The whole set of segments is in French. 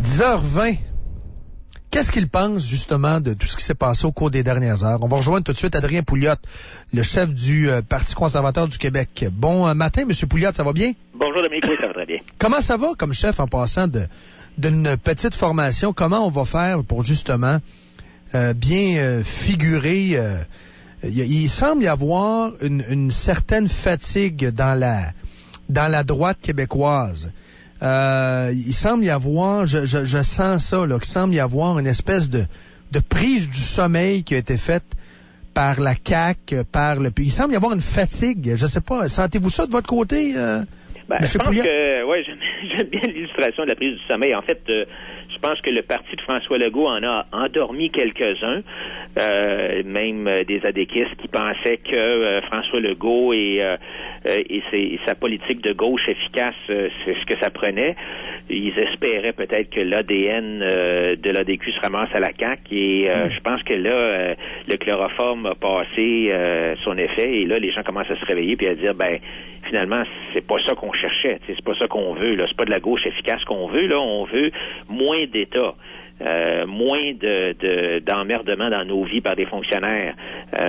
10h20. Qu'est-ce qu'il pense, justement, de tout ce qui s'est passé au cours des dernières heures? On va rejoindre tout de suite Adrien Pouliot, le chef du Parti conservateur du Québec. Bon matin, M. Pouliot, ça va bien? Bonjour, Dominique, oui, ça va très bien. Comment ça va, comme chef, en passant d'une petite formation? Comment on va faire pour, justement, bien figurer... il semble y avoir une certaine fatigue dans la droite québécoise. Il semble y avoir, je sens ça, là, qu'il semble y avoir une espèce de prise du sommeil qui a été faite par la CAQ, il semble y avoir une fatigue. Je sais pas, sentez-vous ça de votre côté, je pense que, ouais, j'aime bien l'illustration de la prise du sommeil. En fait, je pense que le parti de François Legault en a endormi quelques-uns, même des adéquistes qui pensaient que François Legault et sa politique de gauche efficace, c'est ce que ça prenait. Ils espéraient peut-être que l'ADN de l'ADQ se ramasse à la CAQ et je pense que là, le chloroforme a passé son effet et là, les gens commencent à se réveiller puis à dire, finalement, c'est pas ça qu'on cherchait, c'est pas ça qu'on veut, là, c'est pas de la gauche efficace qu'on veut, là, on veut moins d'État. Moins d'emmerdement dans nos vies par des fonctionnaires,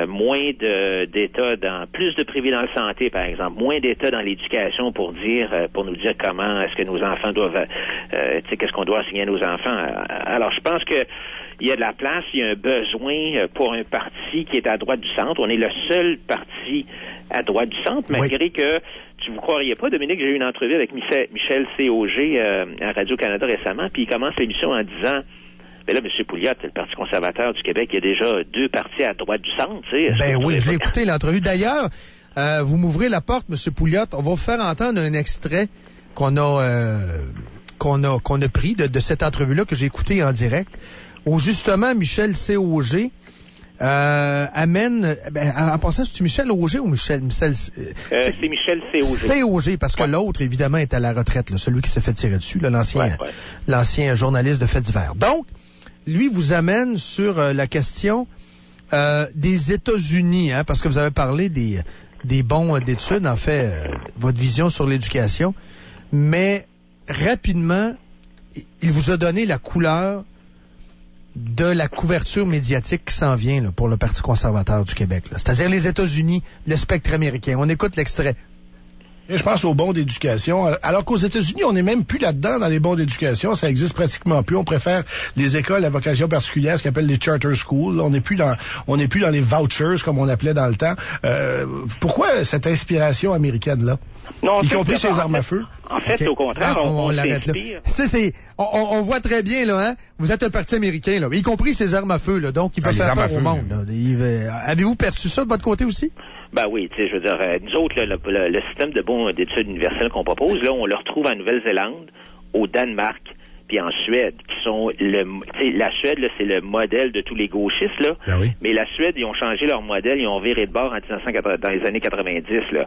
moins d'État dans plus de privé dans la santé, par exemple, moins d'État dans l'éducation pour nous dire comment est-ce que nos enfants doivent, qu'est-ce qu'on doit enseigner à nos enfants. Alors, je pense que il y a de la place, il y a un besoin pour un parti qui est à droite du centre. On est le seul parti à droite du centre, malgré que tu vous croiriez pas, Dominique, j'ai eu une entrevue avec Michel C.O.G. À Radio-Canada récemment, puis il commence l'émission en disant, mais là, M. Pouliot, le Parti conservateur du Québec, il y a déjà 2 partis à droite du centre, tu sais. Oui, je l'ai écouté, l'entrevue. D'ailleurs, vous m'ouvrez la porte, M. Pouliot, on va vous faire entendre un extrait qu'on a pris de cette entrevue-là que j'ai écouté en direct, où justement Michel C.O.G. amène, en passant, c'est-tu Michel Auger ou Michel c'est Michel C.O.G. C.O.G. parce que l'autre, évidemment, est à la retraite, là, celui qui s'est fait tirer dessus, là, l'ancien journaliste de faits divers. Donc, lui vous amène sur la question des États-Unis, parce que vous avez parlé des bons d'études, en fait, votre vision sur l'éducation, mais rapidement, il vous a donné la couleur de la couverture médiatique qui s'en vient là, pour le Parti conservateur du Québec. Là. C'est-à-dire les États-Unis, le spectre américain. On écoute l'extrait. Et je pense aux bons d'éducation. Alors qu'aux États-Unis, on n'est même plus là-dedans dans les bons d'éducation. Ça existe pratiquement plus. On préfère les écoles à vocation particulière, ce qu'on appelle les charter schools. On n'est plus dans les vouchers comme on appelait dans le temps. Pourquoi cette inspiration américaine-là? Non, y compris ces armes à feu? En fait, au contraire, on l'arrête là. Tu sais, on voit très bien, là, vous êtes un parti américain, là, y compris ces armes à feu, là, donc ils peuvent faire peur au monde. Là. Avez-vous perçu ça de votre côté aussi? Oui, tu sais, je veux dire, nous autres, là, le système de bons d'études universelles qu'on propose, là, on le retrouve en Nouvelle-Zélande, au Danemark, puis en Suède, qui sont la Suède, là, c'est le modèle de tous les gauchistes, là. Oui. Mais la Suède, ils ont changé leur modèle, ils ont viré de bord dans les années 90, là.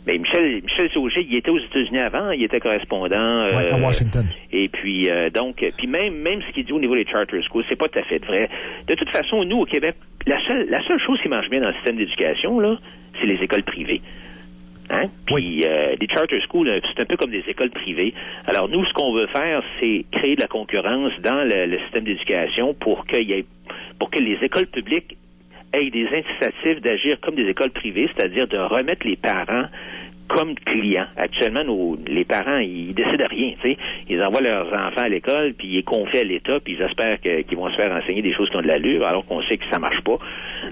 Mais Michel Sauger, il était aux États-Unis avant, il était correspondant. À Washington. Et puis, puis même ce qu'il dit au niveau des charter schools, c'est pas tout à fait vrai. De toute façon, nous, au Québec, la seule chose qui marche bien dans le système d'éducation, là, c'est les écoles privées. Puis les charter schools, c'est un peu comme des écoles privées. Alors nous, ce qu'on veut faire, c'est créer de la concurrence dans le système d'éducation pour que les écoles publiques aient des incitatifs d'agir comme des écoles privées, c'est-à-dire de remettre les parents comme clients. Actuellement, les parents, ils décident de rien, tu sais. Ils envoient leurs enfants à l'école, puis ils les confient à l'État, puis ils espèrent qu'ils vont se faire enseigner des choses qui ont de l'allure, alors qu'on sait que ça marche pas.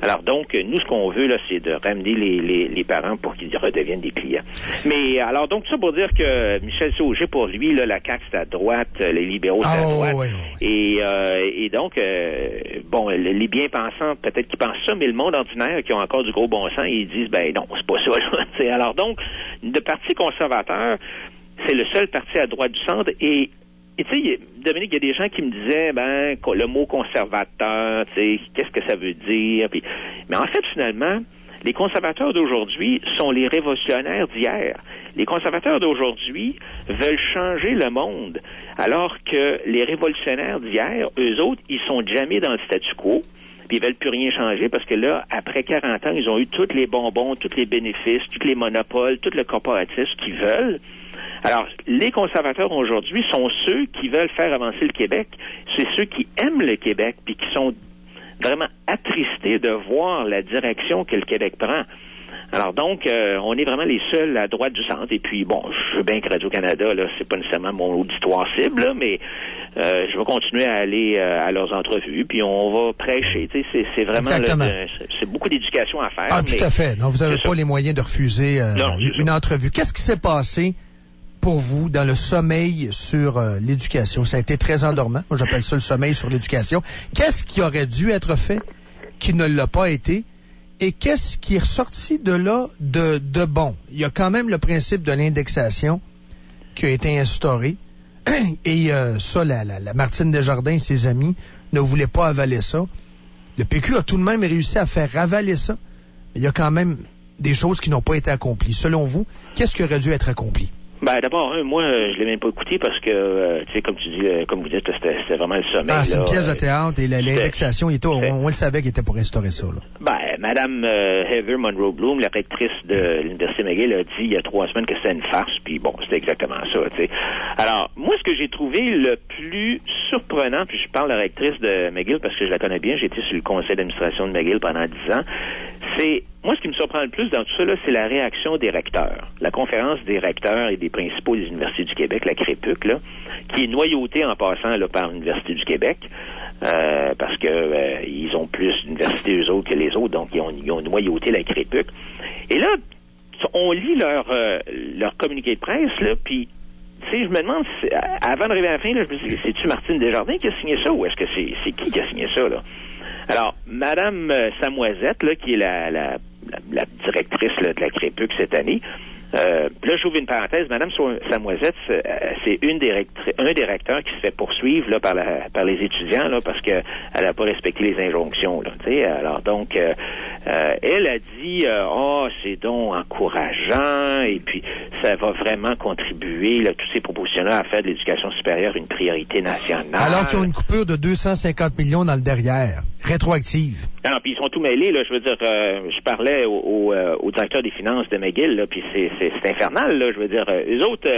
Alors donc, nous, ce qu'on veut, là, c'est de ramener les parents pour qu'ils redeviennent des clients. Mais, alors donc, ça pour dire que Michel Sauger, pour lui, là, la CAQ, c'est à droite, les libéraux, c'est à droite. Oui. Et donc, les bien-pensants, peut-être qu'ils pensent ça, mais le monde ordinaire, qui ont encore du gros bon sens, ils disent, non, c'est pas ça, là. Alors donc, le Parti conservateur, c'est le seul parti à droite du centre et tu sais, Dominique, il y a des gens qui me disaient, le mot conservateur, tu sais, qu'est-ce que ça veut dire? Mais en fait, finalement, les conservateurs d'aujourd'hui sont les révolutionnaires d'hier. Les conservateurs d'aujourd'hui veulent changer le monde, alors que les révolutionnaires d'hier, eux autres, ils sont jamais dans le statu quo. Puis ils veulent plus rien changer parce que là, après 40 ans, ils ont eu tous les bonbons, tous les bénéfices, tous les monopoles, tout le corporatisme qu'ils veulent. Alors, les conservateurs aujourd'hui sont ceux qui veulent faire avancer le Québec. C'est ceux qui aiment le Québec puis qui sont vraiment attristés de voir la direction que le Québec prend. Alors donc, on est vraiment les seuls à droite du centre. Et puis, bon, je veux bien que Radio-Canada, là, c'est pas nécessairement mon auditoire cible, là, mais je vais continuer à aller à leurs entrevues, puis on va prêcher. Tu sais, c'est vraiment c'est beaucoup d'éducation à faire. Ah, tout à fait. Non, vous n'avez pas les moyens de refuser une entrevue. Qu'est-ce qui s'est passé pour vous dans le sommeil sur l'éducation? Ça a été très endormant. Moi, j'appelle ça le sommeil sur l'éducation. Qu'est-ce qui aurait dû être fait qui ne l'a pas été? Et qu'est-ce qui est ressorti de là de bon? Il y a quand même le principe de l'indexation qui a été instauré. Et ça, la Martine Desjardins et ses amis ne voulaient pas avaler ça. Le PQ a tout de même réussi à faire avaler ça. Mais il y a quand même des choses qui n'ont pas été accomplies. Selon vous, qu'est-ce qui aurait dû être accompli? Ben d'abord, moi, je l'ai même pas écouté parce que, tu sais, comme tu dis, comme vous dites, c'était vraiment le sommet. Ah, c'est une pièce de théâtre et l'indexation, on le savait qu'il était pour restaurer ça. Là. Ben, Madame Heather Monroe Bloom, la rectrice de l'Université McGill, a dit il y a 3 semaines que c'était une farce, puis bon, c'était exactement ça, tu sais. Alors, moi, ce que j'ai trouvé le plus surprenant, puis je parle de la rectrice de McGill parce que je la connais bien, j'ai été sur le conseil d'administration de McGill pendant 10 ans, moi, ce qui me surprend le plus dans tout ça, là, c'est la réaction des recteurs. La conférence des recteurs et des principaux des universités du Québec, la CREPUC, là, qui est noyautée en passant là, par l'Université du Québec, parce que ils ont plus d'universités eux autres que les autres, donc ils ont noyauté la CREPUC. Et là, on lit leur communiqué de presse, là, puis tu sais, je me demande, avant d'arriver à la fin, là, je me dis, c'est-tu Martine Desjardins qui a signé ça, ou est-ce que c'est qui a signé ça, là? Alors, Madame Samoisette, là, qui est la directrice là, de la CREPUC cette année, là, j'ouvre une parenthèse. Madame Samoisette, c'est un des recteurs qui se fait poursuivre là, par les étudiants là, parce qu'elle n'a pas respecté les injonctions. Là, alors donc, elle a dit c'est donc encourageant et puis ça va vraiment contribuer, là, toutes ces propositions-là, à faire de l'éducation supérieure une priorité nationale. Alors qu'ils ont une coupure de 250 millions dans le derrière, rétroactive. Non, puis ils sont tout mêlés, là. Je veux dire, je parlais au directeur des finances de McGill, là, puis c'est infernal, là. Je veux dire, eux autres,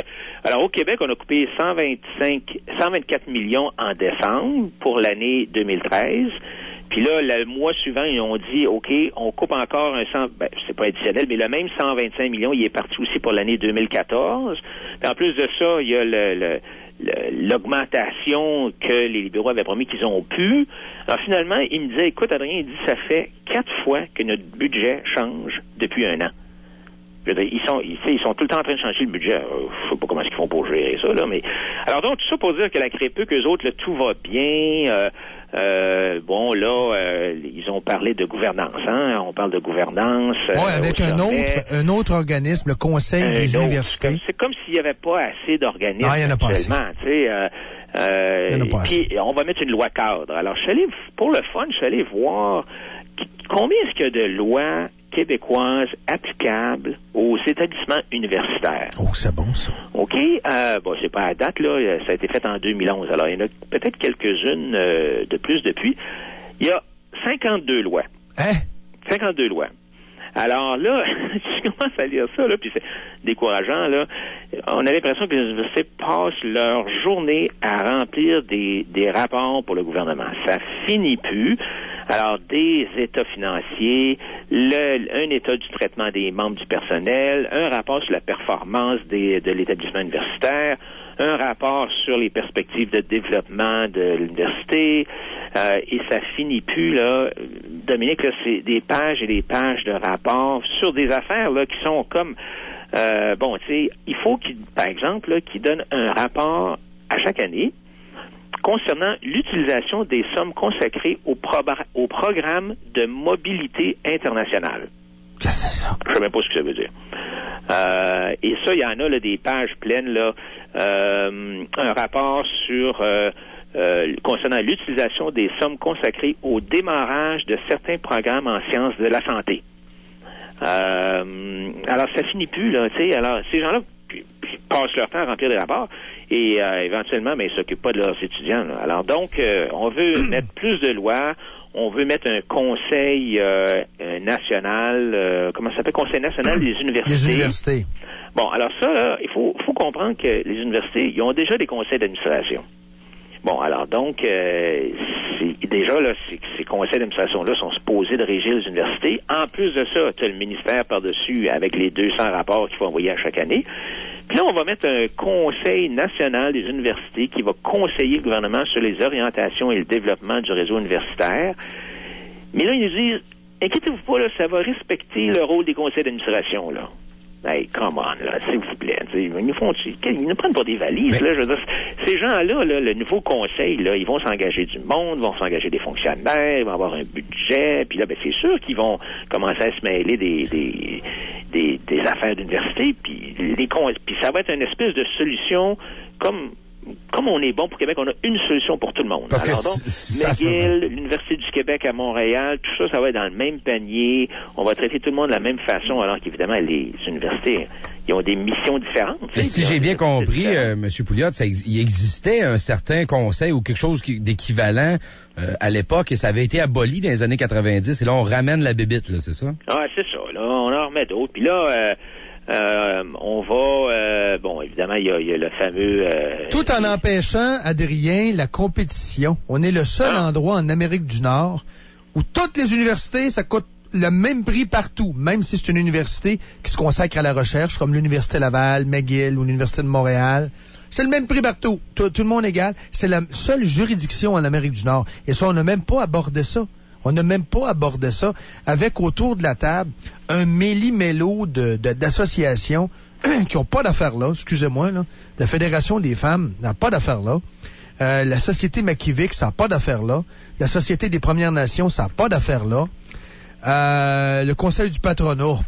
alors au Québec, on a coupé 124 millions en décembre pour l'année 2013. Puis là, le mois suivant, ils ont dit, OK, on coupe encore c'est pas additionnel, mais le même 125 millions, il est parti aussi pour l'année 2014. Puis en plus de ça, il y a l'augmentation que les libéraux avaient promis qu'ils ont pu. Alors finalement, il me disait, écoute, Adrien, il dit, ça fait 4 fois que notre budget change depuis 1 an. Je veux dire, ils sont tout le temps en train de changer le budget. Je sais pas comment est-ce qu'ils font pour gérer ça, là, mais... Alors donc, tout ça pour dire que la CREPUC, eux autres, là, tout va bien. Ils ont parlé de gouvernance, hein. On parle de gouvernance. Oui, avec un autre organisme, le Conseil des universités. C'est comme s'il n'y avait pas assez d'organismes. Ah, il n'y en a pas assez. Puis on va mettre une loi cadre. Alors, pour le fun, je suis allé voir combien est-ce qu'il y a de lois québécoises applicables aux établissements universitaires. Oh, c'est bon, ça. OK. C'est pas à date, là. Ça a été fait en 2011. Alors, il y en a peut-être quelques-unes de plus depuis. Il y a 52 lois. Hein? 52 lois. Alors là, je commence à lire ça, là, puis c'est décourageant, là. On a l'impression que les universités passent leur journée à remplir des rapports pour le gouvernement. Ça finit plus. Alors, des états financiers, un état du traitement des membres du personnel, un rapport sur la performance de l'établissement universitaire, un rapport sur les perspectives de développement de l'université, et ça finit plus, là. Dominique, là, c'est des pages et des pages de rapports sur des affaires, là, qui sont comme, tu sais, il faut par exemple, là, qu'ils donnent un rapport à chaque année concernant l'utilisation des sommes consacrées au programme de mobilité internationale. Qu'est-ce que c'est ça? Je ne sais même pas ce que ça veut dire. Et ça, il y en a là, des pages pleines, là, un rapport sur concernant l'utilisation des sommes consacrées au démarrage de certains programmes en sciences de la santé. Alors, ça finit plus, là, tu sais. Alors, ces gens-là passent leur temps à remplir des rapports. et éventuellement, mais ils s'occupent pas de leurs étudiants. Là. Alors donc, on veut mettre plus de lois. On veut mettre un conseil national, comment ça s'appelle, conseil national des universités. Les universités. Bon, alors ça, là, il faut comprendre que les universités, ils ont déjà des conseils d'administration. Bon, alors donc, déjà, là, ces conseils d'administration-là sont supposés de régir les universités. En plus de ça, tu as le ministère par-dessus avec les 200 rapports qu'il faut envoyer à chaque année. Puis là, on va mettre un conseil national des universités qui va conseiller le gouvernement sur les orientations et le développement du réseau universitaire. Mais là, ils nous disent, inquiétez-vous pas, là, ça va respecter le rôle des conseils d'administration, là. Hey, come on, là, s'il vous plaît. Ils nous prennent pour des valises, là. Je veux dire, ces gens-là, là, le nouveau conseil, là, ils vont s'engager du monde, vont s'engager des fonctionnaires, ils vont avoir un budget, puis là, ben, c'est sûr qu'ils vont commencer à se mêler des affaires d'université, puis ça va être une espèce de solution comme on est bon pour Québec, on a une solution pour tout le monde. Parce alors que donc, McGill, l'Université du Québec à Montréal, tout ça, ça va être dans le même panier. On va traiter tout le monde de la même façon, alors qu'évidemment, les universités, ils ont des missions différentes. Et si j'ai bien compris, M. Pouliot, il existait un certain conseil ou quelque chose d'équivalent à l'époque, et ça avait été aboli dans les années 90, et là, on ramène la bébite, là, c'est ça? Ah, c'est ça. Là, on en remet d'autres. Puis là, on va, bon, évidemment, il y a le fameux... Tout en empêchant, Adrien, la compétition. On est le seul endroit en Amérique du Nord où toutes les universités, ça coûte le même prix partout, même si c'est une université qui se consacre à la recherche, comme l'Université Laval, McGill ou l'Université de Montréal. C'est le même prix partout. Tout le monde égal. C'est la seule juridiction en Amérique du Nord. Et ça, on n'a même pas abordé ça. On n'a même pas abordé ça avec autour de la table un méli-mélo d'associations qui n'ont pas d'affaires là, excusez-moi, là. La Fédération des femmes n'a pas d'affaires là. La Société McKivick, ça n'a pas d'affaires là. La Société des Premières Nations, ça n'a pas d'affaires là. Le Conseil du patronat,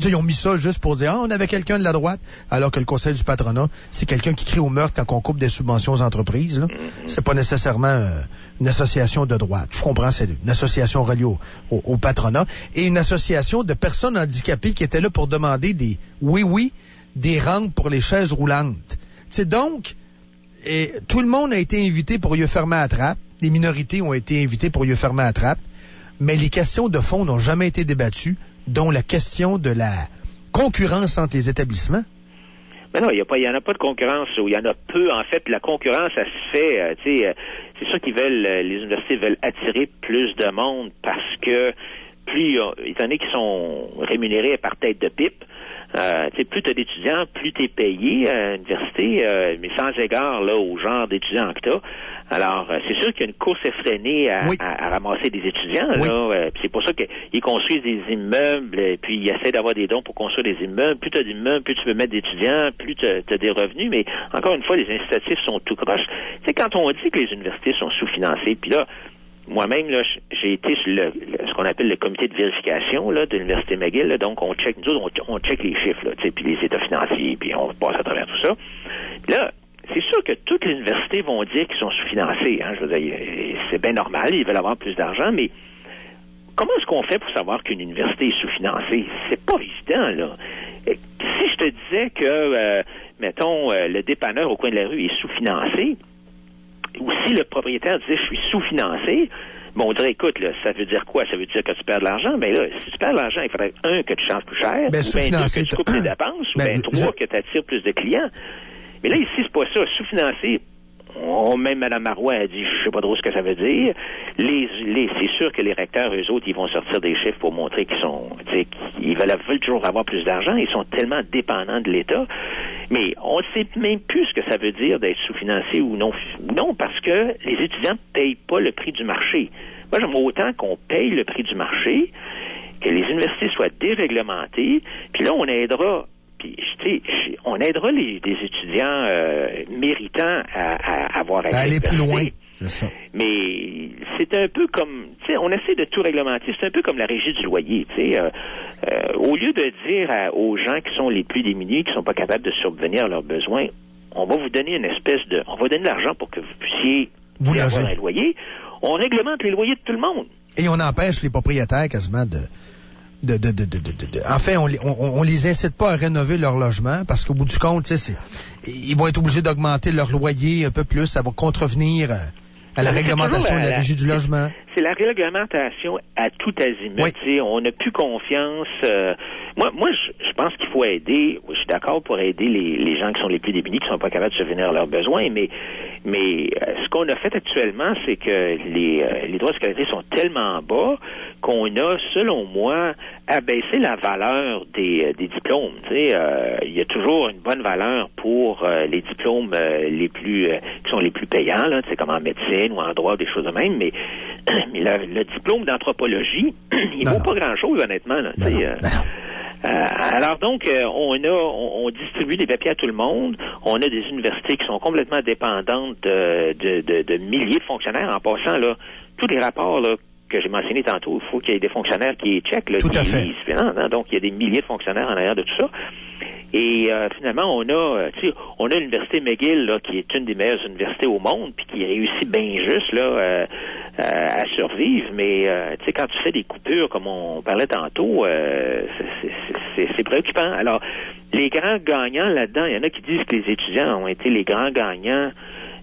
ils ont mis ça juste pour dire on avait quelqu'un de la droite, alors que le Conseil du patronat, c'est quelqu'un qui crie au meurtre quand on coupe des subventions aux entreprises. Là. C'est pas nécessairement une association de droite. Je comprends, c'est une association reliée au patronat et une association de personnes handicapées qui étaient là pour demander des rampes pour les chaises roulantes. T'sais, donc, tout le monde a été invité pour yeux fermés à trappe. Les minorités ont été invitées pour yeux fermés à trappe. Mais les questions de fond n'ont jamais été débattues, dont la question de la concurrence entre les établissements. Mais non, il y en a pas de concurrence, ou il y en a peu. En fait, la concurrence, ça se fait, c'est sûr les universités veulent attirer plus de monde parce que étant donné qu'ils sont rémunérés par tête de pipe, plus tu as d'étudiants, plus tu es payé à l'université, mais sans égard là au genre d'étudiants que tu as. Alors, c'est sûr qu'il y a une course effrénée à ramasser des étudiants. Oui. Là, c'est pour ça qu'ils construisent des immeubles, et puis ils essaient d'avoir des dons pour construire des immeubles. Plus tu as d'immeubles, plus tu peux mettre d'étudiants, plus tu as des revenus. Mais encore une fois, les incitatifs sont tout croches. Tu sais, quand on dit que les universités sont sous-financées, puis là, moi-même, là, j'ai été sur ce qu'on appelle le comité de vérification là, de l'Université McGill. Là, donc, on check les chiffres, là, puis les états financiers, puis on passe à travers tout ça. Puis là, c'est sûr que toutes les universités vont dire qu'ils sont sous-financés. Hein, je veux dire, c'est bien normal, ils veulent avoir plus d'argent, mais comment est-ce qu'on fait pour savoir qu'une université est sous-financée? C'est pas évident, là. Si je te disais que, mettons, le dépanneur au coin de la rue est sous-financé, ou si le propriétaire disait je suis sous-financé, bon, on dirait, écoute, là, ça veut dire quoi? Ça veut dire que tu perds de l'argent? Mais là, si tu perds de l'argent, il faudrait, que tu changes plus cher, ou bien que tu coupes les dépenses, ou bien que tu attires plus de clients. Mais là, ici, c'est pas ça. Sous-financé, même Mme Marois a dit, je sais pas trop ce que ça veut dire. C'est sûr que les recteurs, eux autres, ils vont sortir des chiffres pour montrer qu'ils veulent toujours avoir plus d'argent. Ils sont tellement dépendants de l'État. Mais on ne sait même plus ce que ça veut dire d'être sous-financé ou non. Non, parce que les étudiants ne payent pas le prix du marché. Moi, j'aime autant qu'on paye le prix du marché, que les universités soient déréglementées, puis là, on aidera les étudiants méritants à avoir à aller plus loin. C'est ça. Mais c'est un peu comme, on essaie de tout réglementer. C'est un peu comme la régie du loyer. Au lieu de dire aux gens qui sont les plus démunis, qui sont pas capables de subvenir à leurs besoins, on va vous donner on va donner de l'argent pour que vous puissiez avoir un loyer. On réglemente les loyers de tout le monde. Et on empêche les propriétaires quasiment de En fait, on les incite pas à rénover leur logement parce qu'au bout du compte, ils vont être obligés d'augmenter leur loyer un peu plus. Ça va contrevenir à la réglementation de la Régie du logement. C'est la réglementation à tout azimut. Oui. On n'a plus confiance. Moi, je pense qu'il faut aider. Je suis d'accord pour aider les gens qui sont les plus démunis, qui sont pas capables de subvenir à leurs besoins, mais ce qu'on a fait actuellement, c'est que les droits de scolarité sont tellement bas qu'on a, selon moi, abaissé la valeur des diplômes. Il y a toujours une bonne valeur pour les diplômes qui sont les plus payants, là, comme en médecine ou en droit, des choses de même, mais le diplôme d'anthropologie, il vaut pas grand-chose, honnêtement. Là, alors donc, on distribue des papiers à tout le monde. On a des universités qui sont complètement dépendantes de milliers de fonctionnaires. En passant, là, tous les rapports là, que j'ai mentionnés tantôt, il faut qu'il y ait des fonctionnaires qui checkent, là, qui lisent. Donc, il y a des milliers de fonctionnaires en arrière de tout ça. Et finalement, on a l'université McGill, là, qui est une des meilleures universités au monde, puis qui réussit bien juste là à survivre. Mais quand tu fais des coupures, comme on parlait tantôt, c'est préoccupant. Alors, les grands gagnants là-dedans, il y en a qui disent que les étudiants ont été les grands gagnants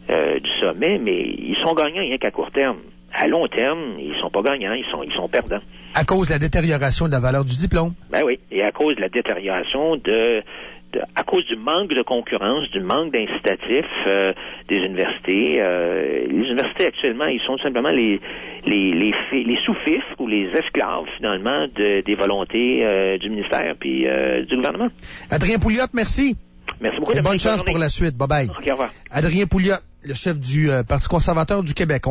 du sommet, mais ils sont gagnants rien qu'à court terme. À long terme, ils sont pas gagnants, ils sont perdants. À cause de la détérioration de la valeur du diplôme. Ben oui, et à cause de la détérioration à cause du manque de concurrence, du manque d'incitatifs des universités. Les universités actuellement, ils sont tout simplement les sous-fifres ou les esclaves finalement des volontés du ministère puis du gouvernement. Adrien Pouliot, merci. Merci beaucoup. Et bonne chance pour la suite. Bye bye. Okay, au revoir. Adrien Pouliot, le chef du Parti conservateur du Québec.